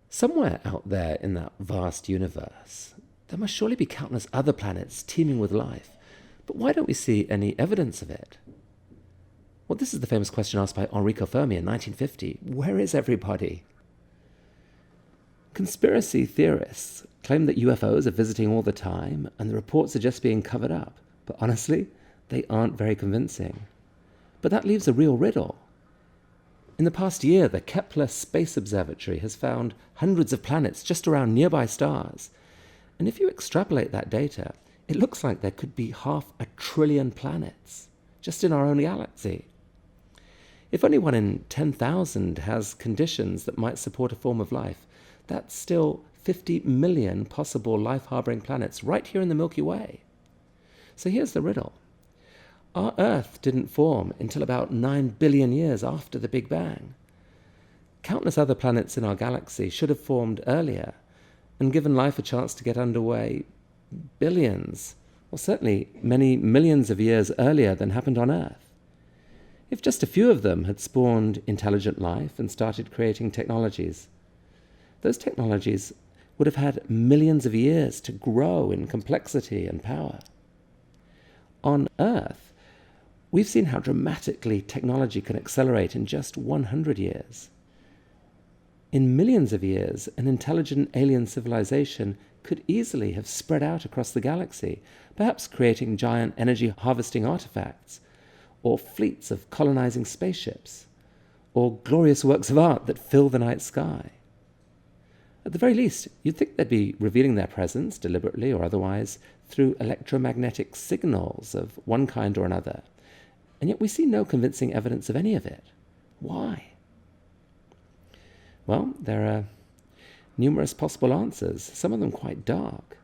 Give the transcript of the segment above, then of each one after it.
Somewhere out there in that vast universe, there must surely be countless other planets teeming with life. But why don't we see any evidence of it? Well, this is the famous question asked by Enrico Fermi in 1950. Where is everybody? Conspiracy theorists claim that UFOs are visiting all the time and the reports are just being covered up. But honestly, they aren't very convincing. But that leaves a real riddle. In the past year, the Kepler Space Observatory has found hundreds of planets just around nearby stars. And if you extrapolate that data, it looks like there could be 500 billion planets just in our own galaxy. If only 1 in 10,000 has conditions that might support a form of life, that's still 50 million possible life-harboring planets right here in the Milky Way. So here's the riddle. Our Earth didn't form until about 9 billion years after the Big Bang. Countless other planets in our galaxy should have formed earlier and given life a chance to get underway billions, or certainly many millions of years earlier than happened on Earth. If just a few of them had spawned intelligent life and started creating technologies, those technologies would have had millions of years to grow in complexity and power. On Earth, we've seen how dramatically technology can accelerate in just 100 years. In millions of years, an intelligent alien civilization could easily have spread out across the galaxy, perhaps creating giant energy-harvesting artifacts, or fleets of colonizing spaceships, or glorious works of art that fill the night sky. At the very least, you'd think they'd be revealing their presence, deliberately or otherwise, through electromagnetic signals of one kind or another. And yet we see no convincing evidence of any of it. Why? Well, there are numerous possible answers, some of them quite dark.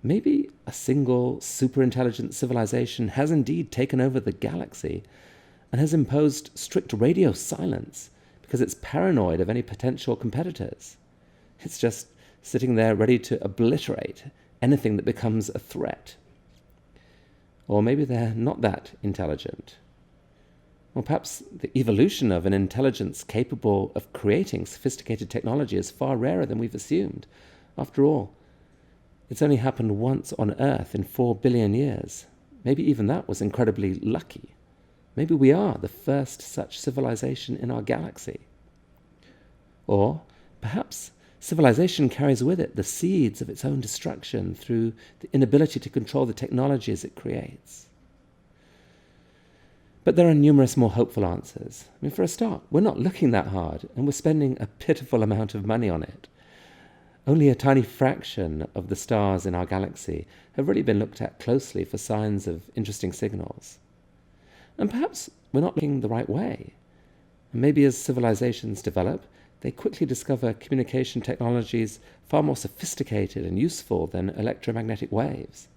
Maybe a single superintelligent civilization has indeed taken over the galaxy and has imposed strict radio silence because it's paranoid of any potential competitors. It's just sitting there ready to obliterate anything that becomes a threat. Or maybe they're not that intelligent. Or perhaps the evolution of an intelligence capable of creating sophisticated technology is far rarer than we've assumed. After all, it's only happened once on Earth in 4 billion years. Maybe even that was incredibly lucky. Maybe we are the first such civilization in our galaxy. Or perhaps civilization carries with it the seeds of its own destruction through the inability to control the technologies it creates. But there are numerous more hopeful answers. I mean, for a start, we're not looking that hard, and we're spending a pitiful amount of money on it. Only a tiny fraction of the stars in our galaxy have really been looked at closely for signs of interesting signals. And perhaps we're not looking the right way. And maybe as civilizations develop, they quickly discover communication technologies far more sophisticated and useful than electromagnetic waves.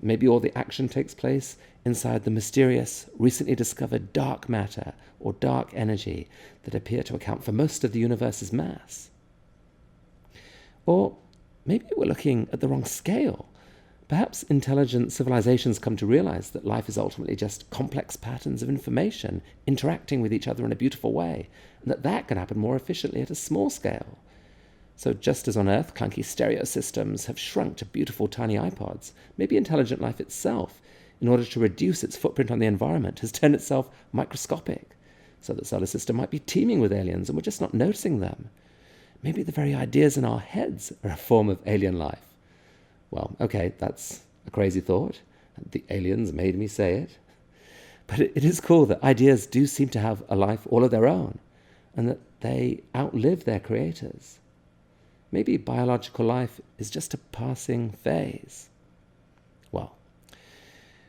Maybe all the action takes place inside the mysterious, recently discovered dark matter or dark energy that appear to account for most of the universe's mass. Or maybe we're looking at the wrong scale. Perhaps intelligent civilizations come to realize that life is ultimately just complex patterns of information interacting with each other in a beautiful way, and that can happen more efficiently at a small scale. So just as on Earth, clunky stereo systems have shrunk to beautiful tiny iPods, maybe intelligent life itself, in order to reduce its footprint on the environment, has turned itself microscopic, so the solar system might be teeming with aliens and we're just not noticing them. Maybe the very ideas in our heads are a form of alien life. Well, okay, that's a crazy thought. The aliens made me say it. But it is cool that ideas do seem to have a life all of their own, and that they outlive their creators. Maybe biological life is just a passing phase. Well,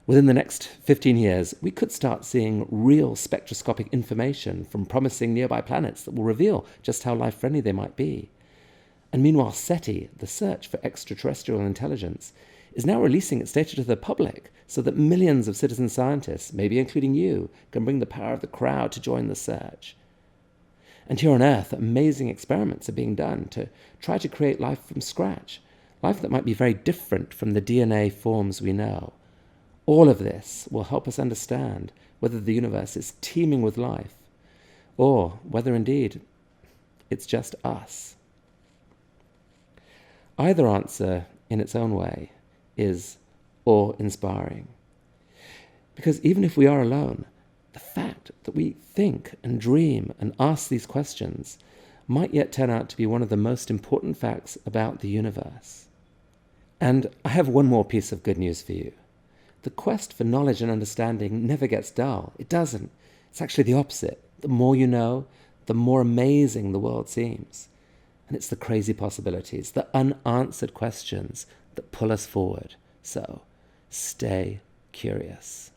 within the next 15 years, we could start seeing real spectroscopic information from promising nearby planets that will reveal just how life-friendly they might be. And meanwhile, SETI, the search for extraterrestrial intelligence, is now releasing its data to the public so that millions of citizen scientists, maybe including you, can bring the power of the crowd to join the search. And here on Earth, amazing experiments are being done to try to create life from scratch, life that might be very different from the DNA forms we know. All of this will help us understand whether the universe is teeming with life, or whether indeed it's just us. Either answer, in its own way, is awe-inspiring. Because even if we are alone, the fact that we think and dream and ask these questions might yet turn out to be one of the most important facts about the universe. And I have one more piece of good news for you. The quest for knowledge and understanding never gets dull. It doesn't. It's actually the opposite. The more you know, the more amazing the world seems. And it's the crazy possibilities, the unanswered questions that pull us forward. So, stay curious.